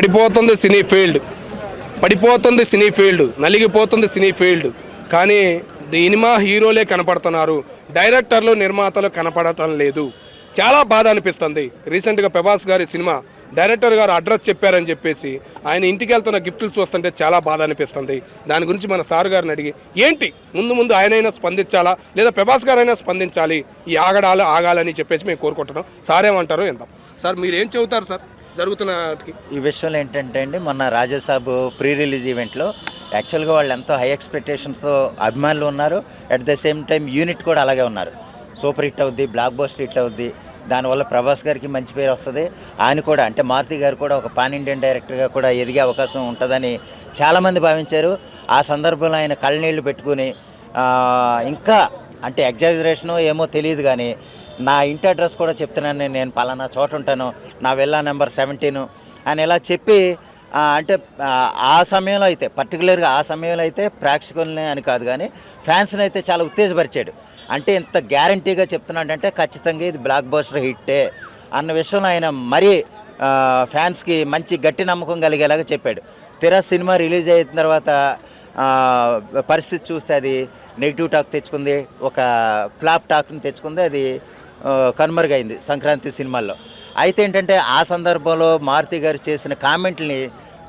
పడిపోతుంది cine field, పడిపోతుంది cine field, నలిగిపోతుంది cine field. కానీ సినిమా హీరోలే కనపడుతున్నారు, డైరెక్టర్లు నిర్మాతలు కనపడటం లేదు. చాలా బాధ అనిపిస్తుంది. రీసెంట్గా ప్రభాస్ గారి సినిమా డైరెక్టర్ గారు అడ్రస్ చెప్పారని చెప్పేసి ఆయన ఇంటికి వెళ్తున్న గిఫ్ట్లు చూస్తుంటే చాలా బాధ అనిపిస్తుంది. దాని గురించి మన సార్ గారిని అడిగి ఏంటి ముందు ఆయనైనా స్పందించాలా లేదా ప్రభాస్ గారైనా స్పందించాలి, ఈ ఆగాలని చెప్పేసి మేము కోరుకుంటున్నాం. సార్ ఏమంటారో ఎంత సార్, మీరు ఏం చెబుతారు సార్ జరుగుతున్న ఈ విషయంలో? ఏంటంటే అండి, మొన్న రాజాసాబ్ ప్రీ రిలీజ్ ఈవెంట్లో యాక్చువల్గా వాళ్ళు ఎంతో హై ఎక్స్పెక్టేషన్స్తో అభిమానులు ఉన్నారు. At the same time unit కూడా అలాగే ఉన్నారు. సూపర్ హిట్ అవుద్ది, బ్లాక్ బస్టర్ హిట్ అవుద్ది, దానివల్ల ప్రభాస్ గారికి మంచి పేరు వస్తుంది. ఆయన కూడా అంటే మారుతి గారు కూడా ఒక పాన్ ఇండియన్ డైరెక్టర్గా కూడా ఎదిగే అవకాశం ఉంటుందని చాలామంది భావించారు. ఆ సందర్భంలో ఆయన కళ్ళనీళ్ళు పెట్టుకుని ఇంకా అంటే ఎగ్జాజరేషను ఏమో తెలియదు కానీ నా ఇంటి అడ్రస్ కూడా చెప్తున్నాను, నేను పలానా చోట ఉంటాను, నా వెళ్ళా నెంబర్ 17 అని ఇలా చెప్పి అంటే ఆ సమయంలో అయితే పర్టికులర్గా ఆ సమయంలో అయితే ప్రేక్షకుల్ని అని కాదు కానీ ఫ్యాన్స్ని అయితే చాలా ఉత్తేజపరిచాడు. అంటే ఇంత గ్యారంటీగా చెప్తున్నాడంటే ఖచ్చితంగా ఇది బ్లాక్ బస్టర్ హిట్టే అన్న విషయంలో ఆయన మరీ ఫ్యాన్స్కి మంచి గట్టి నమ్మకం కలిగేలాగా చెప్పాడు. తీరా సినిమా రిలీజ్ అయిన తర్వాత పరిస్థితి చూస్తే అది నెగిటివ్ టాక్ తెచ్చుకుంది, ఒక ఫ్లాప్ టాక్ని తెచ్చుకుంది, అది కనుమరుగైంది సంక్రాంతి సినిమాల్లో. అయితే ఏంటంటే ఆ సందర్భంలో మారుతి గారు చేసిన కామెంట్ని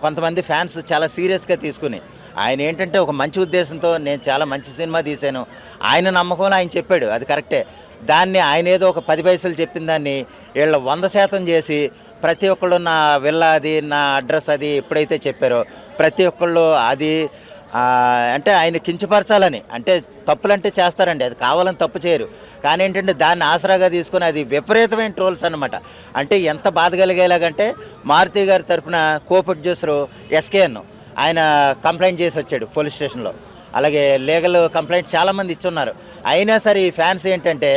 కొంతమంది ఫ్యాన్స్ చాలా సీరియస్గా తీసుకుని ఆయన ఏంటంటే ఒక మంచి ఉద్దేశంతో నేను చాలా మంచి సినిమా తీశాను, ఆయన నమ్మకంలో ఆయన చెప్పాడు, అది కరెక్టే. దాన్ని ఆయన ఏదో ఒక 10 పైసలు చెప్పిన దాన్ని వీళ్ళ 100% చేసి ప్రతి ఒక్కళ్ళు నా విల్లా అది, నా అడ్రస్ అది ఎప్పుడైతే చెప్పారో ప్రతి ఒక్కళ్ళు అది అంటే ఆయన కించపరచాలని, అంటే తప్పులంటే చేస్తారండి, అది కావాలని తప్పు చేయరు. కానీ ఏంటంటే దాన్ని ఆసరాగా తీసుకొని అది విపరీతమైన ట్రోల్స్ అనమాట. అంటే ఎంత బాధ కలిగేలాగంటే మారుతి గారి తరఫున కో ప్రొడ్యూసరు ఎస్కేఎన్ ఆయన కంప్లైంట్ చేసి వచ్చాడు పోలీస్ స్టేషన్లో. అలాగే లీగల్ కంప్లైంట్ చాలామంది ఇచ్చున్నారు. అయినా సరే ఈ ఫ్యాన్స్ ఏంటంటే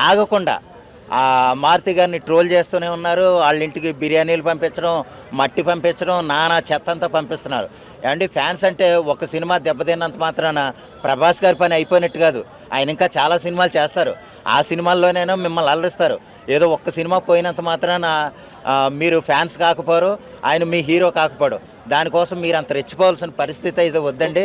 ఆగకుండా మారుతి గారిని ట్రోల్ చేస్తూనే ఉన్నారు. వాళ్ళ ఇంటికి బిర్యానీలు పంపించడం, మట్టి పంపించడం, నానా చెత్త అంతా పంపిస్తున్నారు. ఏమంటే ఫ్యాన్స్ అంటే ఒక సినిమా దెబ్బతిన్నంత మాత్రాన ప్రభాస్ గారి పని అయిపోయినట్టు కాదు. ఆయన ఇంకా చాలా సినిమాలు చేస్తారు. ఆ సినిమాల్లోనైనా మిమ్మల్ని అల్లరిస్తారు. ఏదో ఒక్క సినిమా పోయినంత మాత్రాన మీరు ఫ్యాన్స్ కాకపోరు, ఆయన మీ హీరో కాకపోడు. దానికోసం మీరు అంత రెచ్చిపోవాల్సిన పరిస్థితి అయితే వద్దండి.